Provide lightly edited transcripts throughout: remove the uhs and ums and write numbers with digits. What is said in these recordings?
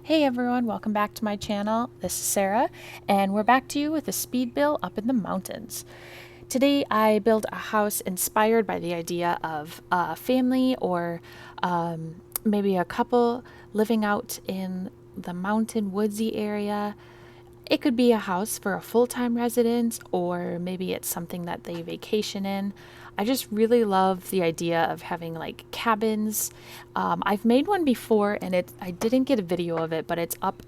Hey everyone, welcome back to my channel. This is Sarah, and we're back to you with a speed build up in the mountains. Today I build a house inspired by the idea of a family or maybe a couple living out in the mountain woodsy area. It could be a house for a full-time residence, or maybe it's something that they vacation in. I just really love the idea of having like cabins. I've made one before and I didn't get a video of it, but it's up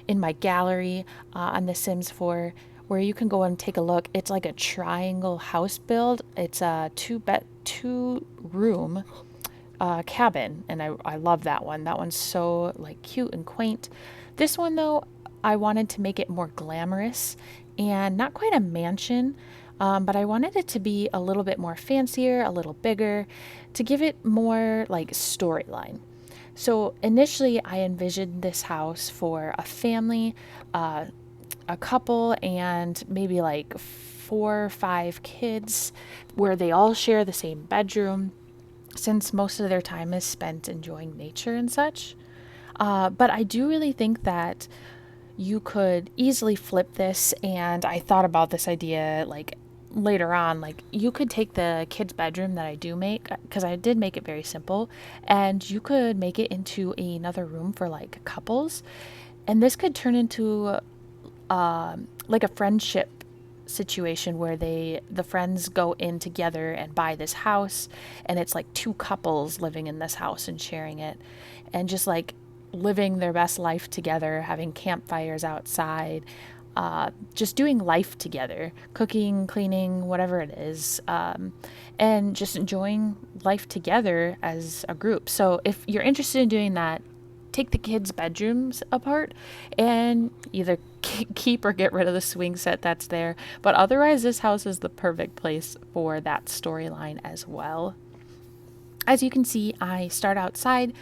in my gallery on The Sims 4 where you can go and take a look. It's like a triangle house build. It's a two room cabin, and I love that one. That one's so like cute and quaint. This one though, I wanted to make it more glamorous and not quite a mansion, but I wanted it to be a little bit more fancier, a little bigger, to give it more like storyline. So initially, I envisioned this house for a family, a couple, and maybe like 4 or 5 kids, where they all share the same bedroom, since most of their time is spent enjoying nature and such. But I do really think that you could easily flip this, and I thought about this idea like later on. Like, you could take the kids' bedroom that I do make, because I did make it very simple, and you could make it into another room for like couples, and this could turn into like a friendship situation where the friends go in together and buy this house, and it's like two couples living in this house and sharing it, and just like living their best life together, having campfires outside, just doing life together, cooking, cleaning, whatever it is, and just enjoying life together as a group. So if you're interested in doing that, take the kids' bedrooms apart and either keep or get rid of the swing set that's there. But otherwise, this house is the perfect place for that storyline as well. As you can see, I start outside,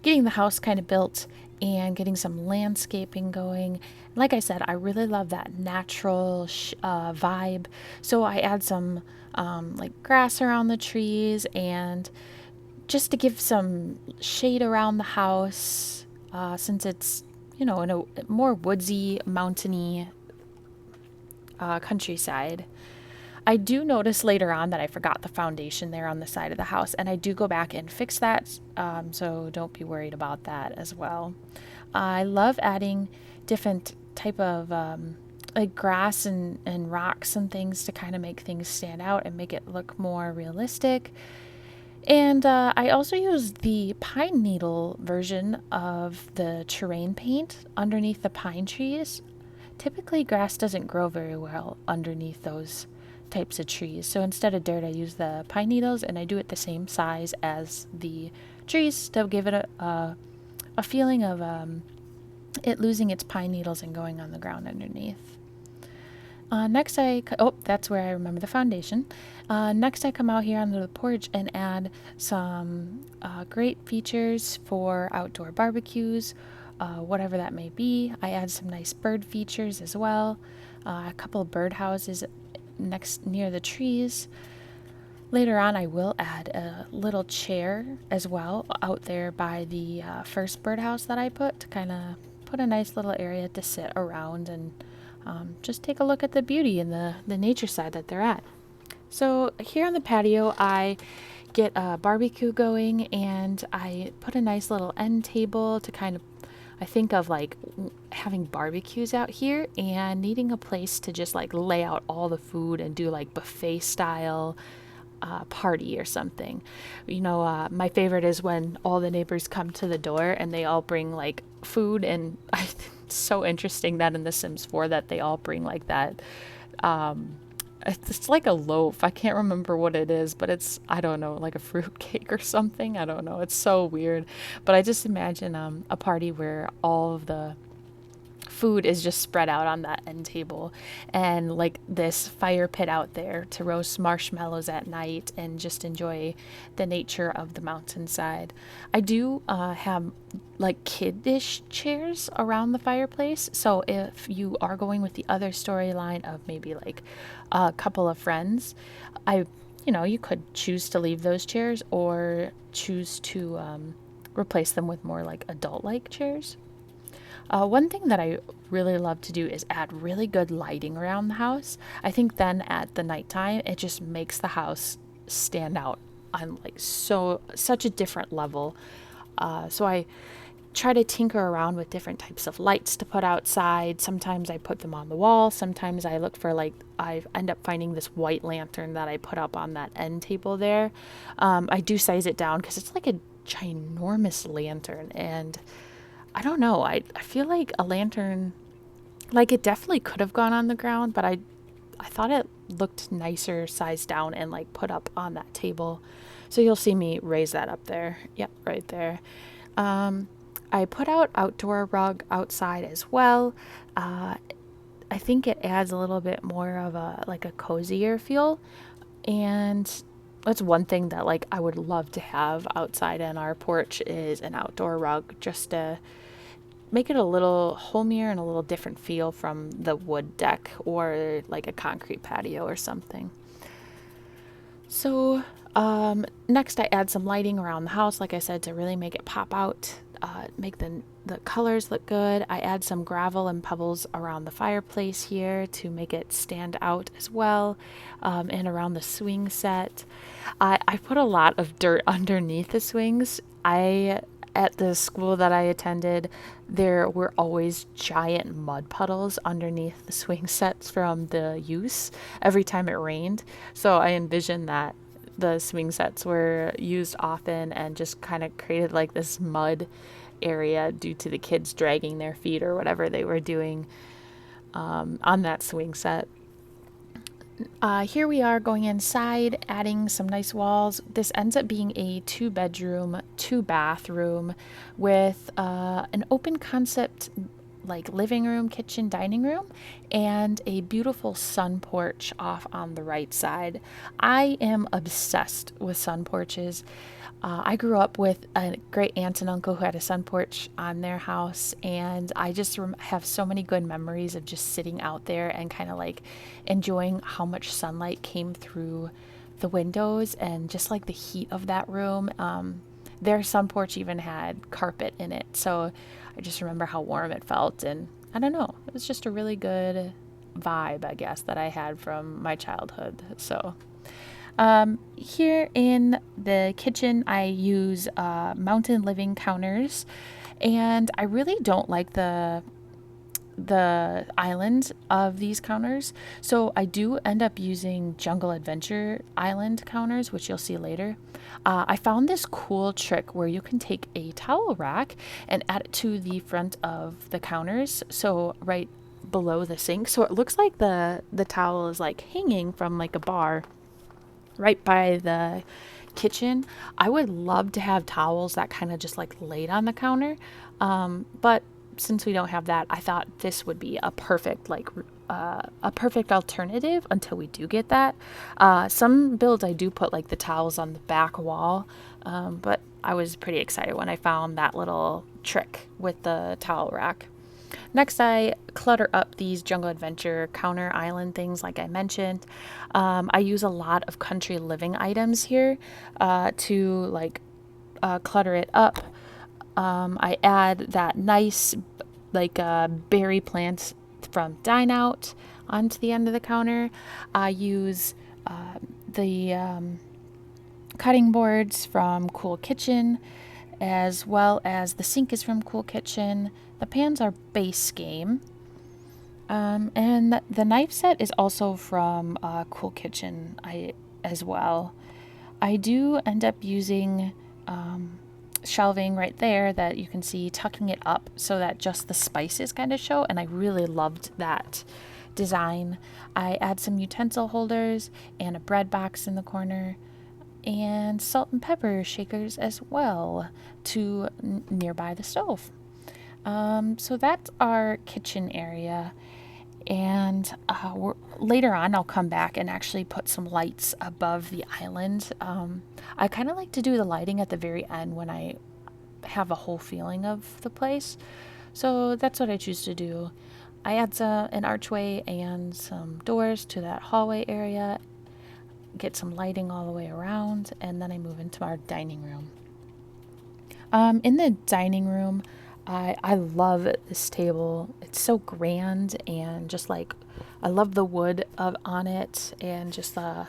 getting the house kind of built and getting some landscaping going. Like I said, I really love that natural vibe. So I add some like grass around the trees, and just to give some shade around the house, since it's, in a more woodsy, mountainy countryside. I do notice later on that I forgot the foundation there on the side of the house, and I do go back and fix that, so don't be worried about that as well. I love adding different type of like grass and rocks and things to kind of make things stand out and make it look more realistic. And I also use the pine needle version of the terrain paint underneath the pine trees. Typically, grass doesn't grow very well underneath those types of trees. So instead of dirt, I use the pine needles, and I do it the same size as the trees to give it a feeling of it losing its pine needles and going on the ground underneath. Next, that's where I remember the foundation. Next, I come out here onto the porch and add some great features for outdoor barbecues, whatever that may be. I add some nice bird features as well, a couple of bird houses near the trees. Later on, I will add a little chair as well out there by the first birdhouse that I put, to kind of put a nice little area to sit around and just take a look at the beauty and the nature side that they're at. So here on the patio, I get a barbecue going, and I put a nice little end table to kind of, I think of like having barbecues out here and needing a place to just like lay out all the food and do like buffet style party or something. My favorite is when all the neighbors come to the door and they all bring like food, and it's so interesting that in The Sims 4 that they all bring like that. It's like a loaf. I can't remember what it is, but it's, I don't know, like a fruit cake or something. I don't know. It's so weird. But I just imagine a party where all of the food is just spread out on that end table, and like this fire pit out there to roast marshmallows at night and just enjoy the nature of the mountainside. I do have like kiddish chairs around the fireplace, so if you are going with the other storyline of maybe like a couple of friends, you could choose to leave those chairs or choose to replace them with more like adult like chairs. One thing that I really love to do is add really good lighting around the house. I think then at the nighttime, it just makes the house stand out on like such a different level. So I try to tinker around with different types of lights to put outside. Sometimes I put them on the wall. Sometimes I look for like, I end up finding this white lantern that I put up on that end table there. I do size it down because it's like a ginormous lantern. And I don't know, I feel like a lantern, like it definitely could have gone on the ground, but I thought it looked nicer sized down and like put up on that table. So you'll see me raise that up there. Yep, right there. I put out outdoor rug outside as well. I think it adds a little bit more of a like a cozier feel, and that's one thing that like I would love to have outside in our porch is an outdoor rug, just to make it a little homier and a little different feel from the wood deck or like a concrete patio or something. So next I add some lighting around the house, like I said, to really make it pop out, make the colors look good. I add some gravel and pebbles around the fireplace here to make it stand out as well, and around the swing set. I put a lot of dirt underneath the swings. At the school that I attended, there were always giant mud puddles underneath the swing sets from the use every time it rained. So I envisioned that the swing sets were used often and just kind of created like this mud area due to the kids dragging their feet or whatever they were doing on that swing set. Here we are going inside, adding some nice walls. This ends up being a 2-bedroom, 2-bathroom with an open concept like living room, kitchen, dining room, and a beautiful sun porch off on the right side. I am obsessed with sun porches. I grew up with a great aunt and uncle who had a sun porch on their house, and I just have so many good memories of just sitting out there and kind of like enjoying how much sunlight came through the windows and just like the heat of that room. Their sun porch even had carpet in it, so I just remember how warm it felt, and I don't know, it was just a really good vibe, I guess, that I had from my childhood. So here in the kitchen, I use mountain living counters, and I really don't like the island of these counters. So I do end up using Jungle Adventure island counters, which you'll see later. I found this cool trick where you can take a towel rack and add it to the front of the counters, so right below the sink. So it looks like the towel is like hanging from like a bar right by the kitchen. I would love to have towels that kind of just like laid on the counter, but since we don't have that, I thought this would be a perfect alternative until we do get that. Some builds I do put like the towels on the back wall, but I was pretty excited when I found that little trick with the towel rack. Next, I clutter up these Jungle Adventure counter island things like I mentioned. I use a lot of country living items here to like clutter it up. I add that nice like berry plant from Dine Out onto the end of the counter. I use the cutting boards from Cool Kitchen, as well as the sink is from Cool Kitchen. The pans are Base Game. And the knife set is also from Cool Kitchen as well. I do end up using shelving right there that you can see, tucking it up so that just the spices kind of show, and I really loved that design. I add some utensil holders and a bread box in the corner, and salt and pepper shakers as well to nearby the stove. So that's our kitchen area. And later on, I'll come back and actually put some lights above the island. I kind of like to do the lighting at the very end when I have a whole feeling of the place. So that's what I choose to do. I add an archway and some doors to that hallway area, get some lighting all the way around, and then I move into our dining room. In the dining room, I love this table. It's so grand and just like I love the wood on it and just the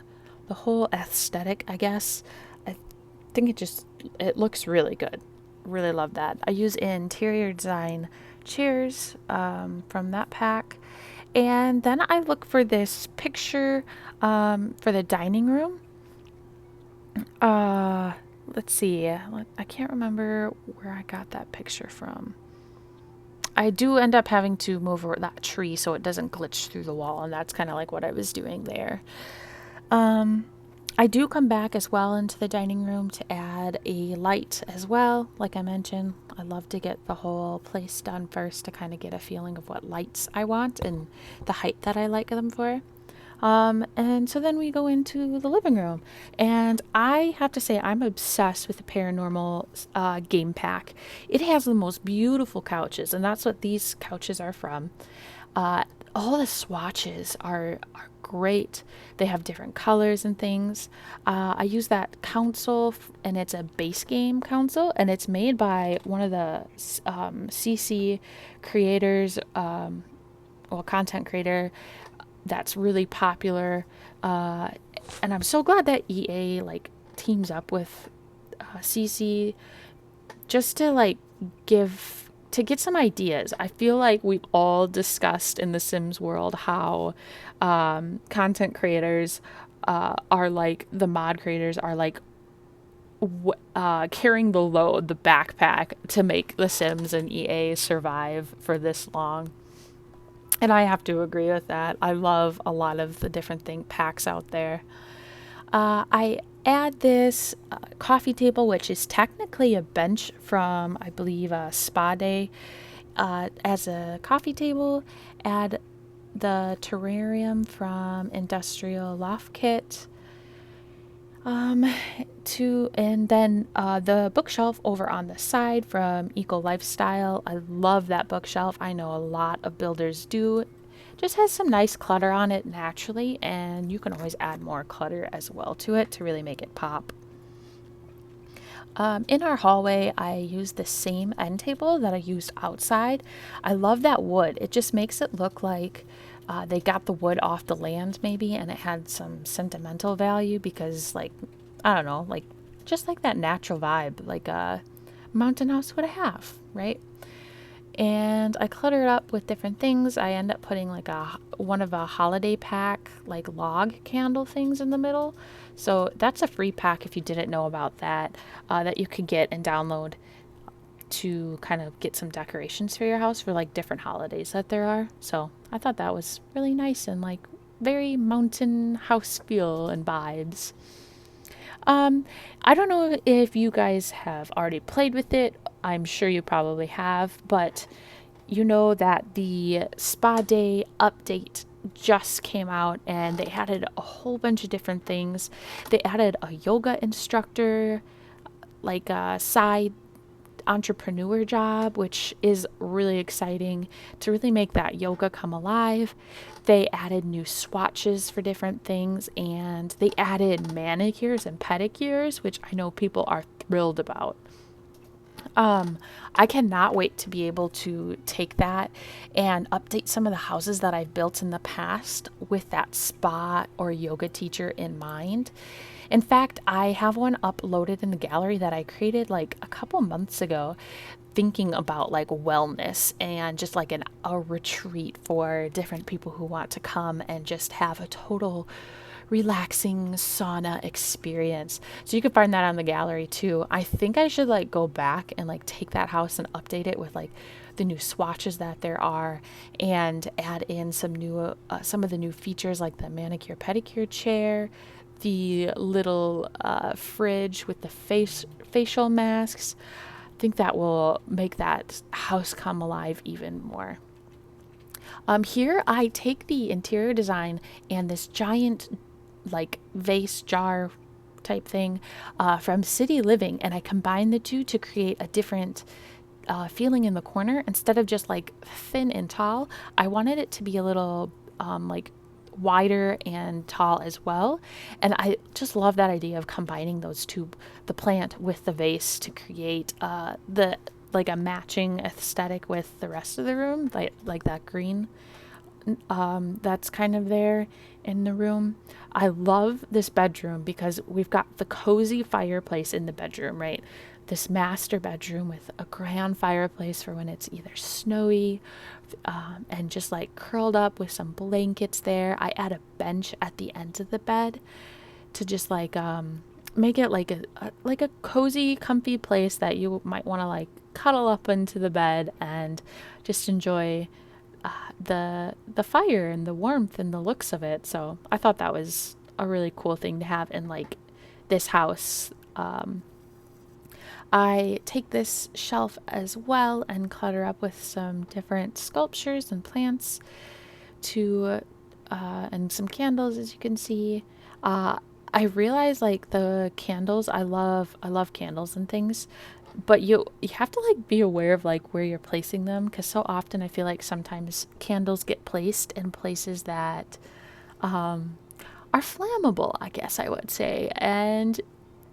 whole aesthetic, I guess. I think it looks really good. Really love that. I use interior design chairs from that pack. And then I look for this picture for the dining room. Uh, let's see. I can't remember where I got that picture from. I do end up having to move that tree so it doesn't glitch through the wall, and that's kind of like what I was doing there. Um, I do come back as well into the dining room to add a light as well. Like I mentioned, I love to get the whole place done first to kind of get a feeling of what lights I want and the height that I like them for. And so then we go into the living room. And I have to say, I'm obsessed with the paranormal game pack. It has the most beautiful couches, and that's what these couches are from. Uh, all the swatches are great. They have different colors and things. I use that console, and it's a base game console, and it's made by one of the CC creators, well, content creator that's really popular. And I'm so glad that EA like teams up with CC just to like get some ideas. I feel like we've all discussed in the Sims world how content creators are like the mod creators are like carrying the load, the backpack to make the Sims and EA survive for this long. And I have to agree with that. I love a lot of the different packs out there. I add this coffee table, which is technically a bench from, I believe, a spa day, as a coffee table. Add the terrarium from Industrial Loft Kit. And then the bookshelf over on the side from Eco Lifestyle. I love that bookshelf. I know a lot of builders do. Just has some nice clutter on it naturally, and you can always add more clutter as well to it to really make it pop. In our hallway, I use the same end table that I used outside. I love that wood. It just makes it look like they got the wood off the land maybe, and it had some sentimental value because, like, I don't know, like just like that natural vibe, like a mountain house would have, right? And I clutter it up with different things. I end up putting like one of a holiday pack, like log candle things in the middle. So that's a free pack if you didn't know about that, that you could get and download to kind of get some decorations for your house for like different holidays that there are. So I thought that was really nice and like very mountain house feel and vibes. I don't know if you guys have already played with it. I'm sure you probably have, but you know that the Spa Day update just came out and they added a whole bunch of different things. They added a yoga instructor, like a side entrepreneur job, which is really exciting to really make that yoga come alive. They added new swatches for different things, and they added manicures and pedicures, which I know people are thrilled about. I cannot wait to be able to take that and update some of the houses that I've built in the past with that spa or yoga teacher in mind. In fact, I have one uploaded in the gallery that I created like a couple months ago, thinking about like wellness and just like a retreat for different people who want to come and just have a total relaxing sauna experience. So you can find that on the gallery too. I think I should like go back and like take that house and update it with like the new swatches that there are and add in some of the new features like the manicure pedicure chair, the little fridge with the facial masks. I think that will make that house come alive even more. Here I take the interior design and this giant like vase jar type thing from City Living, and I combine the two to create a different feeling in the corner. Instead of just like thin and tall, I wanted it to be a little like wider and tall as well. And I just love that idea of combining those two, the plant with the vase, to create the like a matching aesthetic with the rest of the room, like that green. That's kind of there in the room. I love this bedroom because we've got the cozy fireplace in the bedroom, right? This master bedroom with a grand fireplace for when it's either snowy, and just like curled up with some blankets there. I add a bench at the end of the bed to just like make it like a cozy, comfy place that you might want to like cuddle up into the bed and just enjoy the fire and the warmth and the looks of it. So I thought that was a really cool thing to have in like this house. I take this shelf as well and clutter up with some different sculptures and plants to and some candles, as you can see. I realize like the candles, I love candles and things, but you have to like be aware of like where you're placing them, because so often I feel like sometimes candles get placed in places that are flammable, I guess I would say, and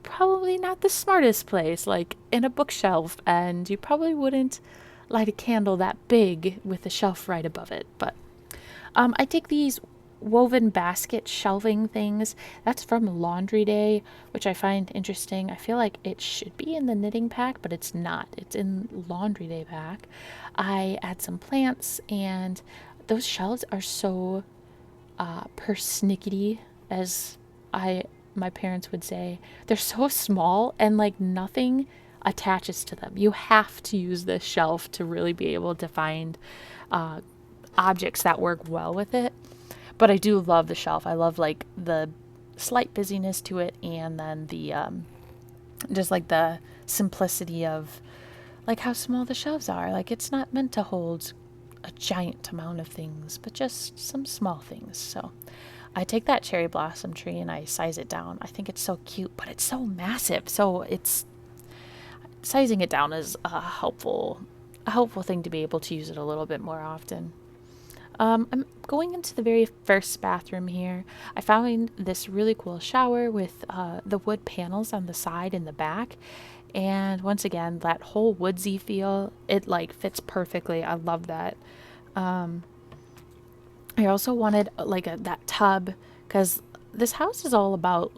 probably not the smartest place, like in a bookshelf, and you probably wouldn't light a candle that big with the shelf right above it. But I take these woven basket shelving things. That's from Laundry Day, which I find interesting. I feel like it should be in the knitting pack, but it's not. It's in Laundry Day pack. I add some plants, and those shelves are so persnickety, as my parents would say. They're so small and like nothing attaches to them. You have to use this shelf to really be able to find objects that work well with it. But I do love the shelf. I love like the slight busyness to it, and then the just like the simplicity of like how small the shelves are. Like it's not meant to hold a giant amount of things, but just some small things. So I take that cherry blossom tree and I size it down. I think it's so cute, but it's so massive. So it's sizing it down is a helpful thing to be able to use it a little bit more often. I'm going into the very first bathroom here. I found this really cool shower with the wood panels on the side and the back. And once again, that whole woodsy feel, it like fits perfectly. I love that. I also wanted like that tub, because this house is all about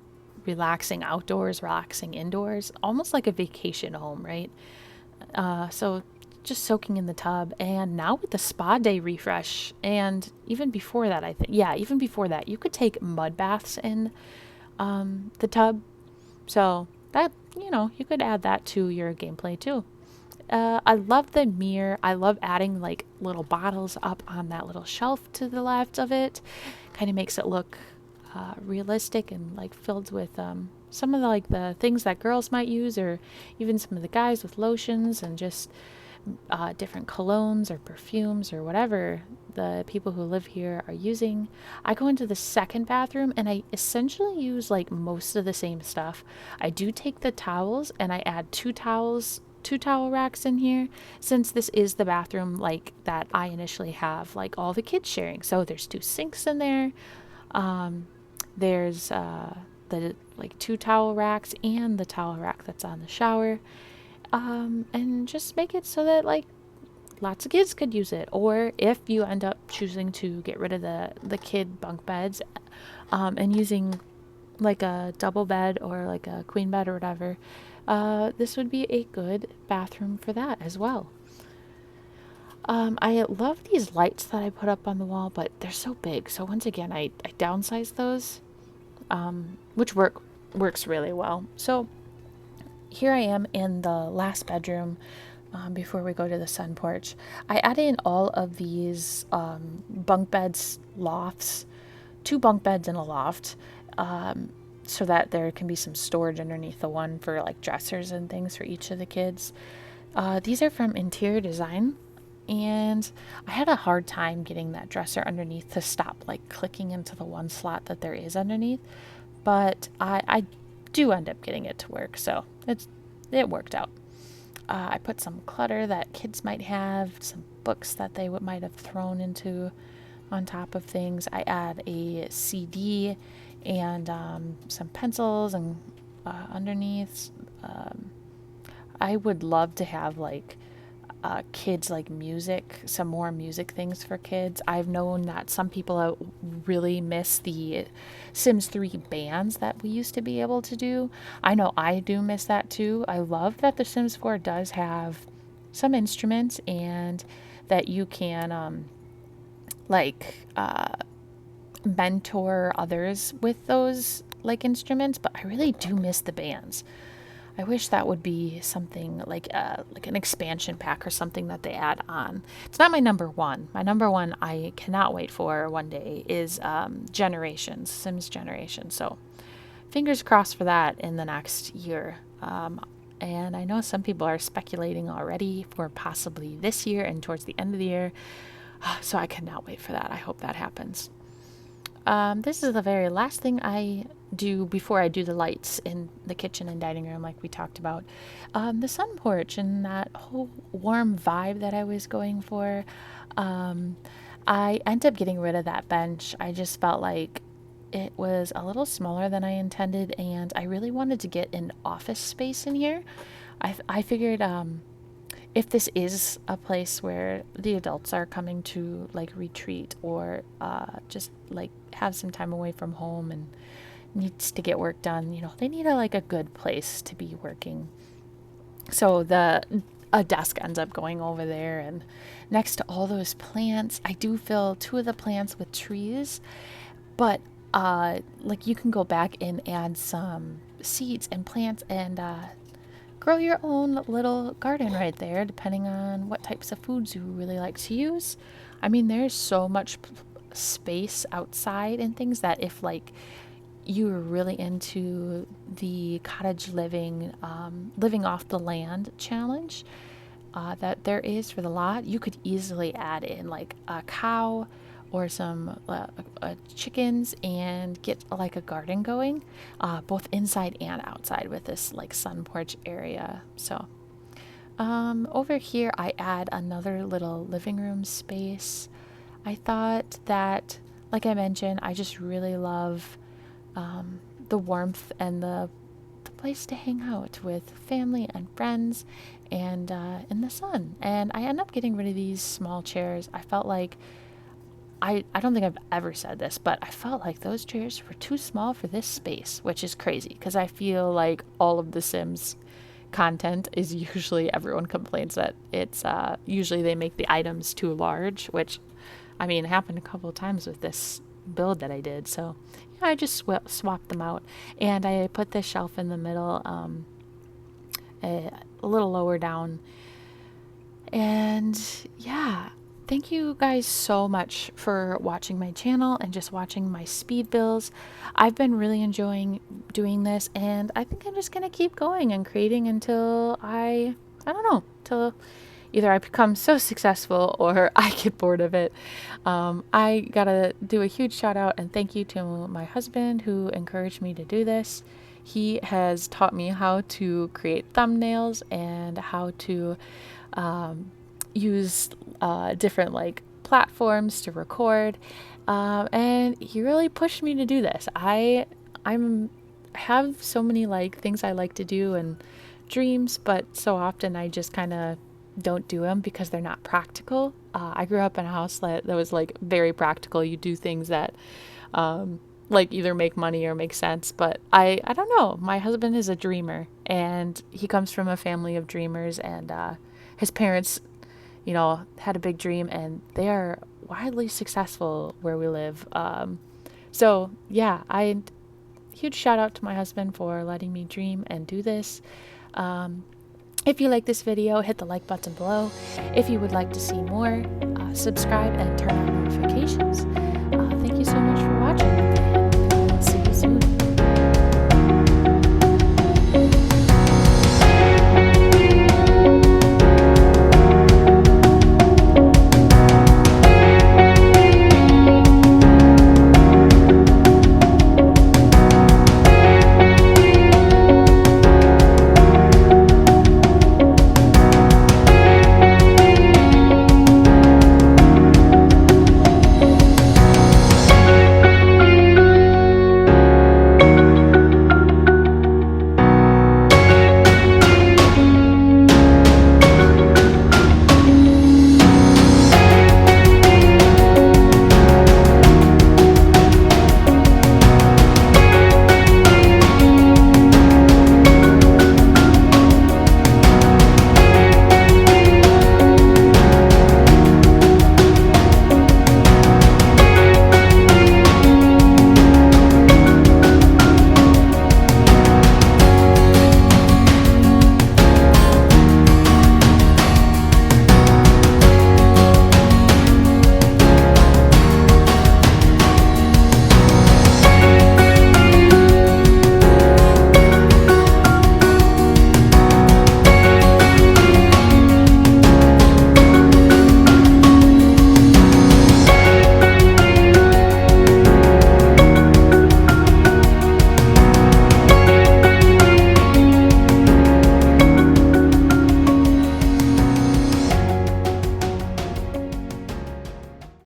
relaxing outdoors, relaxing indoors, almost like a vacation home, right? So just soaking in the tub, and now with the spa day refresh, and even before that, I think, yeah, even before that, you could take mud baths in the tub. So that, you could add that to your gameplay too. I love the mirror. I love adding like little bottles up on that little shelf to the left of it. Kind of makes it look realistic and like filled with some of the things that girls might use, or even some of the guys with lotions and just different colognes or perfumes or whatever the people who live here are using. I go into the second bathroom and I essentially use like most of the same stuff. I do take the towels and I add two towel racks in here, since this is the bathroom like that I initially have like all the kids sharing. So there's two sinks in there. There's the like two towel racks and the towel rack that's on the shower. And just make it so that like lots of kids could use it. Or if you end up choosing to get rid of the kid bunk beds, and using like a double bed or like a queen bed or whatever, this would be a good bathroom for that as well. I love these lights that I put up on the wall, but they're so big. So once again, I downsized those, which works really well. So here I am in the last bedroom, before we go to the sun porch. I added in all of these bunk beds, lofts, two bunk beds and a loft, so that there can be some storage underneath the one for like dressers and things for each of the kids. These are from Interior Design, and I had a hard time getting that dresser underneath to stop like clicking into the one slot that there is underneath, but I do end up getting it to work, so it worked out. I put some clutter that kids might have, some books that they might have thrown into on top of things. I add a CD and some pencils and underneath. I would love to have like kids like music, some more music things for kids. I've known that some people really miss the Sims 3 bands that we used to be able to do. I know I do miss that too. I love that the Sims 4 does have some instruments and that you can like mentor others with those like instruments, but I really do miss the bands. I wish that would be something like an expansion pack or something that they add on. It's not my number one. My number one I cannot wait for one day is Generations, Sims Generations. So fingers crossed for that in the next year. And I know some people are speculating already for possibly this year and towards the end of the year. So I cannot wait for that. I hope that happens. This is the very last thing I do before I do the lights in the kitchen and dining room like we talked about. The sun porch and that whole warm vibe that I was going for. I ended up getting rid of that bench. I just felt like it was a little smaller than I intended, and I really wanted to get an office space in here. I figured if this is a place where the adults are coming to like retreat or just like have some time away from home and needs to get work done, you know, they need a good place to be working. So a desk ends up going over there, and next to all those plants, I do fill 2 of the plants with trees, but like you can go back and add some seeds and plants and grow your own little garden right there, depending on what types of foods you really like to use. I mean, there's so much space outside and things that if like you were really into the cottage living, living off the land challenge that there is for the lot, you could easily add in like a cow or some chickens and get like a garden going, both inside and outside with this like sun porch area. So over here I add another little living room space. I thought that, like I mentioned, I just really love the warmth and the place to hang out with family and friends and in the sun. And I end up getting rid of these small chairs. I felt like I don't think I've ever said this, but I felt like those chairs were too small for this space, which is crazy because I feel like all of the Sims content is usually, everyone complains that it's usually they make the items too large, which I mean happened a couple of times with this build that I did. So yeah, I just swapped them out, and I put this shelf in the middle, a little lower down. And yeah, thank you guys so much for watching my channel and just watching my speed builds. I've been really enjoying doing this, and I think I'm just gonna keep going and creating until I don't know, till either I become so successful or I get bored of it. I gotta do a huge shout out and thank you to my husband who encouraged me to do this. He has taught me how to create thumbnails and how to use different like platforms to record, and he really pushed me to do this. I have so many like things I like to do and dreams, but so often I just kind of don't do them because they're not practical. I grew up in a house that was like very practical. You do things that like either make money or make sense, but I don't know. My husband is a dreamer, and he comes from a family of dreamers, and his parents, you know, had a big dream, and they are widely successful where we live. So yeah, huge shout out to my husband for letting me dream and do this. If you like this video, hit the like button below. If you would like to see more, subscribe and turn on notifications. Thank you so much for watching.